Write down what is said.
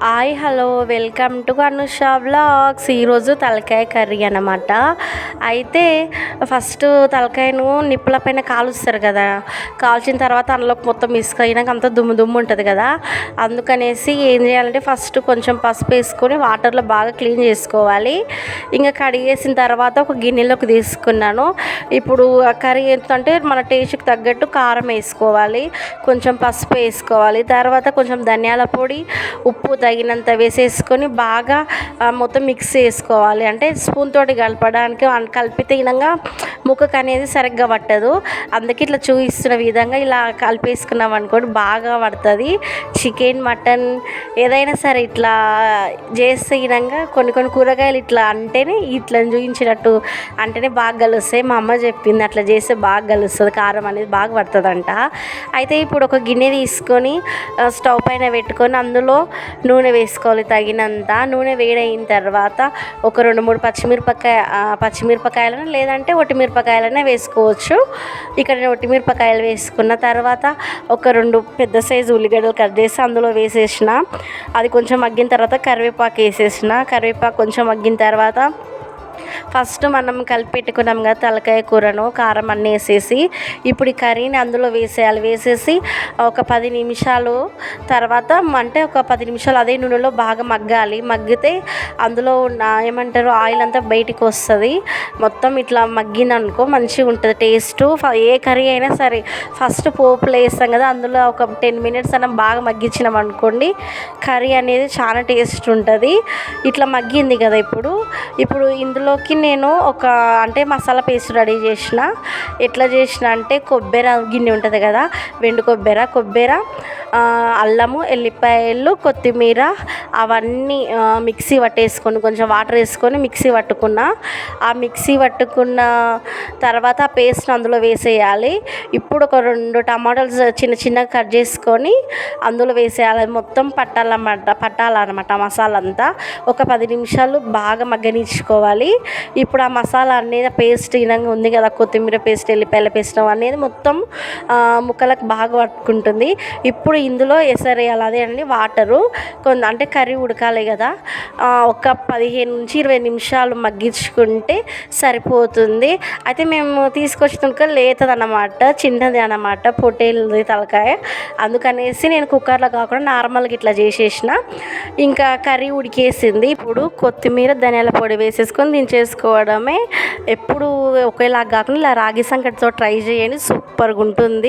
Hi hello welcome to Anusha vlogs. ఈరోజు తలకాయ curry అన్నమాట. అయితే ఫస్ట్ తలకాయను నిప్పుల పైన కాలుస్తారు కదా, కాల్చిన తర్వాత అందులోకి మొత్తం ఇసుక అయినాక అంతా దుమ్ము దుమ్ము ఉంటుంది కదా. అందుకనేసి ఏం చేయాలంటే ఫస్ట్ కొంచెం పసుపు వేసుకొని వాటర్లో బాగా క్లీన్ చేసుకోవాలి. ఇంకా కడిగేసిన తర్వాత ఒక గిన్నెలోకి తీసుకున్నాను. ఇప్పుడు ఆ కర్రీ ఏంటంటే మన టేస్ట్కి తగ్గట్టు కారం వేసుకోవాలి, కొంచెం పసుపు వేసుకోవాలి, తర్వాత కొంచెం ధనియాల పొడి, ఉప్పు తగినంత వేసేసుకొని బాగా మొత్తం మిక్స్ చేసుకోవాలి. అంటే స్పూన్ తోటి కలపడానికి కలిపితే ఇనంగా ముక్కకు అనేది సరిగ్గా పట్టదు. అందుకే ఇట్లా చూపిస్తున్న విధంగా ఇలా కలిపేసుకున్నాం అనుకోండి బాగా పడుతుంది. చికెన్ మటన్ ఏదైనా సరే ఇట్లా చేస్తే ఇనంగా కొన్ని కొన్ని కూరగాయలు ఇట్లా అంటేనే ఇట్లా చూపించినట్టు అంటేనే బాగా కలుస్తాయి. మా అమ్మ చెప్పింది అట్లా చేస్తే బాగా కలుస్తుంది, కారం అనేది బాగా పడుతుందంట. అయితే ఇప్పుడు ఒక గిన్నె తీసుకొని స్టవ్ పైన పెట్టుకొని అందులో నూనె వేసుకోవాలి తగినంత. నూనె వేడైన తర్వాత ఒక 2-3 పచ్చిమిరపకాయలను లేదంటే ఒట్టిమిరపకాయలనే వేసుకోవచ్చు. ఇక్కడ నేను ఒట్టిమిరపకాయలు వేసుకున్న తర్వాత ఒక 2 పెద్ద సైజు ఉల్లిగడ్డలు కట్ చేసి అందులో వేసేసిన. అది కొంచెం మగ్గిన తర్వాత కరివేపాకు వేసేసిన. కరివేపాకు కొంచెం మగ్గిన తర్వాత ఫస్ట్ మనం కలిపి పెట్టుకున్నాం కదా తలకాయ కూరను, కారం అన్నీ వేసేసి ఇప్పుడు ఈ కర్రీని అందులో వేసేయాలి. వేసేసి ఒక 10 నిమిషాలు తర్వాత అంటే ఒక 10 నిమిషాలు అదే నూనెలో బాగా మగ్గాలి. మగ్గితే అందులో ఉన్న ఏమంటారు ఆయిల్ అంతా బయటికి వస్తుంది. మొత్తం ఇట్లా మగ్గిందనుకో మంచిగా ఉంటుంది టేస్ట్. ఏ కర్రీ అయినా సరే ఫస్ట్ పోపులో వేస్తాం కదా, అందులో ఒక 10 మినిట్స్ అన్న బాగా మగ్గించినాం అనుకోండి కర్రీ అనేది చాలా టేస్ట్ ఉంటుంది. ఇట్లా మగ్గింది కదా, ఇప్పుడు ఇందులోకి నేను ఒక అంటే మసాలా పేస్ట్ రెడీ చేసిన. ఎట్లా చేసిన అంటే కొబ్బరి గిన్నె ఉంటుంది కదా, వెండు కొబ్బరి, అల్లము, ఎల్లిపాయలు, కొత్తిమీర అవన్నీ మిక్సీ పట్టేసుకొని కొంచెం వాటర్ వేసుకొని మిక్సీ పట్టుకున్న. ఆ మిక్సీ పట్టుకున్న తర్వాత ఆ పేస్ట్ని అందులో వేసేయాలి. ఇప్పుడు ఒక 2 టమాటాలు చిన్న చిన్నగా కట్ చేసుకొని అందులో వేసేయాలి. మొత్తం పట్టాలన్నమాట మసాలా అంతా. ఒక 10 నిమిషాలు బాగా మగ్గనిచ్చుకోవాలి. ఇప్పుడు ఆ మసాలా అనేది పేస్ట్ ఇనంగా ఉంది కదా, కొత్తిమీర పేస్ట్, ఎల్లిపాయల పేస్ట్ అనేది మొత్తం ముక్కలకు బాగా పట్టుకుంటుంది. ఇప్పుడు ఇందులో ఎసరేయాలి, అదే అండి వాటరు. అంటే కర్రీ ఉడకాలి కదా, ఒక 15-20 నిమిషాలు మగ్గించుకుంటే సరిపోతుంది. అయితే మేము తీసుకొచ్చిన లేతదన్నమాట, చిన్నది అన్నమాట, పొట్టేలుది తలకాయ. అందుకనేసి నేను కుక్కర్లో కాకుండా నార్మల్గా ఇట్లా చేసేసిన. ఇంకా కర్రీ ఉడికేసింది. ఇప్పుడు కొత్తిమీర, ధనియాల పొడి వేసేసుకొని దించేసుకోవడమే. ఎప్పుడు ఒకేలాగా కాకుండా ఇలా రాగి సంకటితో ట్రై చేయండి, సూపర్గా ఉంటుంది.